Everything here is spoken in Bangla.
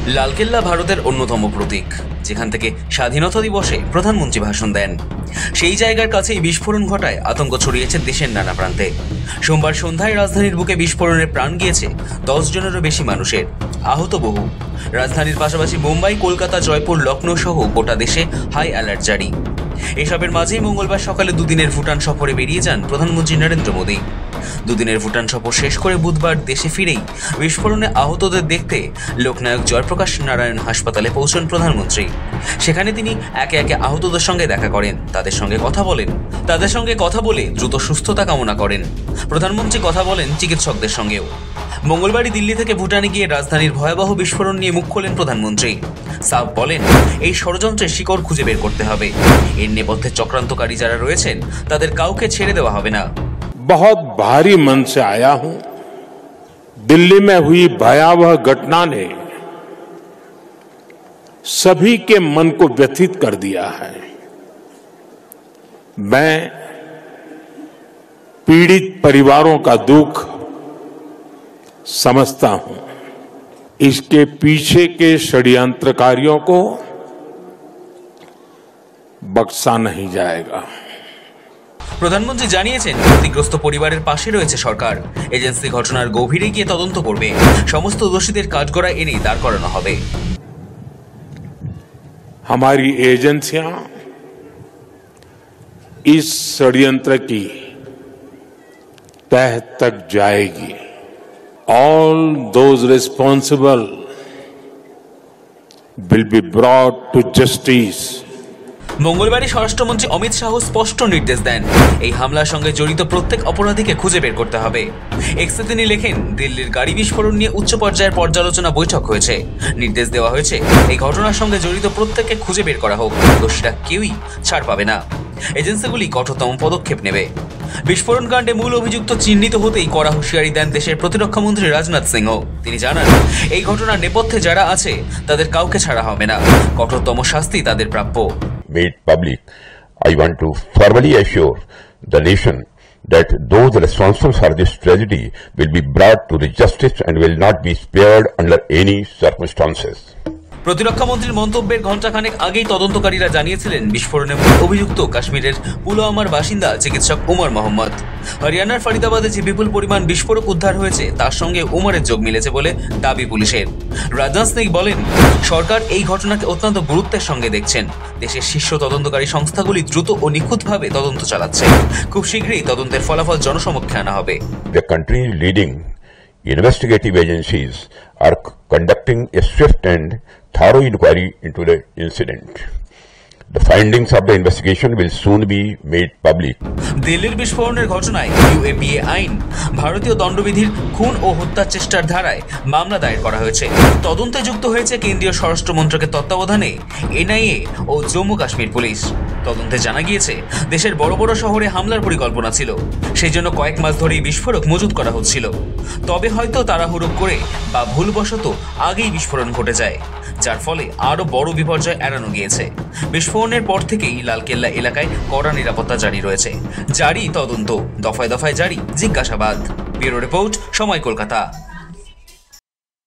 লালকেল্লা ভারতের অন্যতম প্রতীক, যেখান থেকে স্বাধীনতা দিবসে প্রধানমন্ত্রী ভাষণ দেন। সেই জায়গার কাছেই বিস্ফোরণ ঘটায় আতঙ্ক ছড়িয়েছে দেশের নানা প্রান্তে। সোমবার সন্ধ্যায় রাজধানীর বুকে বিস্ফোরণে প্রাণ গিয়েছে 10 জনেরও বেশি মানুষের, আহত বহু। রাজধানীর পাশাপাশি মুম্বাই, কলকাতা, জয়পুর, লখনৌ সহ গোটা দেশে হাই অ্যালার্ট জারি। এসবের মাঝেই মঙ্গলবার সকালে দুদিনের ভুটান সফরে বেরিয়ে যান প্রধানমন্ত্রী নরেন্দ্র মোদী। দুদিনের ভুটান সফর শেষ করে বুধবার দেশে ফিরেই বিস্ফোরণে আহতদের দেখতে লোকনায়ক জয়প্রকাশ নারায়ণ হাসপাতালে পৌঁছন প্রধানমন্ত্রী। সেখানে তিনি একে একে আহতদের সঙ্গে দেখা করেন, তাদের সঙ্গে কথা বলে দ্রুত সুস্থতা কামনা করেন। প্রধানমন্ত্রী কথা বলেন চিকিৎসকদের সঙ্গেও। মঙ্গলবারই দিল্লি থেকে ভুটানে গিয়ে রাজধানীর ভয়াবহ বিস্ফোরণ নিয়ে মুখ খোলেন প্রধানমন্ত্রী। সাফ বলেন, এই ষড়যন্ত্রের শিকড় খুঁজে বের করতে হবে। এর নেপথ্যে চক্রান্তকারী যারা রয়েছেন তাদের কাউকে ছেড়ে দেওয়া হবে না। बहुत भारी मन से आया हूं। दिल्ली में हुई भयावह घटना ने सभी के मन को व्यथित कर दिया है। मैं पीड़ित परिवारों का दुख समझता हूं। इसके पीछे के षड्यंत्रकारियों को बख्शा नहीं जाएगा। প্রধানমন্ত্রী জানিয়েছেন, ক্ষতিগ্রস্ত পরিবারের পাশে রয়েছে সরকার। এজেন্সি ঘটনার গভীরে গিয়ে তদন্ত করবে, সমস্ত দোষীদের কাঠগড়ায় এনে দাঁড় করানো হবে। हमारी एजेंसियां इस षड्यंत्र की तह तक जाएगी। All those responsible will be brought to justice. মঙ্গলবারই স্বরাষ্ট্রমন্ত্রী অমিত শাহ স্পষ্ট নির্দেশ দেন, এই হামলার সঙ্গে জড়িত প্রত্যেক অপরাধীকে খুঁজে বের করতে হবে। এক্সে তিনি লেখেন, দিল্লির গাড়ি বিস্ফোরণ নিয়ে উচ্চ পর্যায়ের পর্যালোচনা বৈঠক হয়েছে। নির্দেশ দেওয়া হয়েছে এই ঘটনার সঙ্গে জড়িত প্রত্যেককে খুঁজে বের করা হোক, দোষীরা কেউই ছাড় পাবে না। এজেন্সিগুলি কঠোরতম পদক্ষেপ নেবে। বিস্ফোরণ কাণ্ডে মূল অভিযুক্ত চিহ্নিত হতেই কড়া হুঁশিয়ারি দেন দেশের প্রতিরক্ষা মন্ত্রী রাজনাথ সিংহ। তিনি জানান, এই ঘটনার নেপথ্যে যারা আছে তাদের কাউকে ছাড়া হবে না, কঠোরতম শাস্তি তাদের প্রাপ্য। Made public, I want to formally assure the nation that those responsible for this tragedy will be brought to the justice and will not be spared under any circumstances. প্রতিরক্ষা মন্ত্রীর মন্তব্যের ঘণ্টাখানেক আগেই তদন্তকারীরা জানিয়েছিলেন, বিস্ফোরণে অভিযুক্ত কাশ্মীরের পুলওয়ামার বাসিন্দা চিকিৎসক উমর মোহাম্মদ। হরিয়ানার ফরিদাবাদে যে বিপুল পরিমাণ বিস্ফোরক উদ্ধার হয়েছে তার সঙ্গে উমরের যোগ মিলেছে বলে দাবি পুলিশের। রাজনাথ সিং বলেন, সরকার এই ঘটনাকে অত্যন্ত গুরুত্বের সঙ্গে দেখছেন। দেশের শীর্ষ তদন্তকারী সংস্থাগুলি দ্রুত ও নিখুঁতভাবে তদন্ত চালাচ্ছে। খুব শীঘ্রই তদন্তের ফলাফল জনসমক্ষে আনা হবে। The country leading investigative agencies are conducting a swift and thorough inquiry into the incident. The findings of the investigation will soon be made public. দিল্লির বিস্ফোরণের ঘটনায় ইউএপিএ আইন, ভারতীয় দণ্ডবিধির খুন ও হত্যার চেষ্টার ধারায় মামলা দায়ের করা হয়েছে। তদন্তে যুক্ত হয়েছে কেন্দ্রীয় স্বরাষ্ট্র মন্ত্রকের তত্ত্বাবধানে এনআইএ ও জম্মু কাশ্মীর পুলিশ। তদন্তে জানা গিয়েছে, দেশের বড় বড় শহরে হামলার পরিকল্পনা ছিল, সেই জন্য কয়েক মাস ধরেই বিস্ফোরক মজুত করা হচ্ছিল। তবে হয়তো তাড়াহুড়ো করে বা ভুলবশত আগেই বিস্ফোরণ ঘটে যায়, যার ফলে আরও বড় বিপর্যয় এড়ানো গিয়েছে। বিস্ফোরণের পর থেকেই লালকেল্লা এলাকায় কড়া নিরাপত্তা জারি রয়েছে। জারি তদন্ত, দফায় দফায় জারি জিজ্ঞাসাবাদ। ব্যুরো রিপোর্ট, সময়, কলকাতা।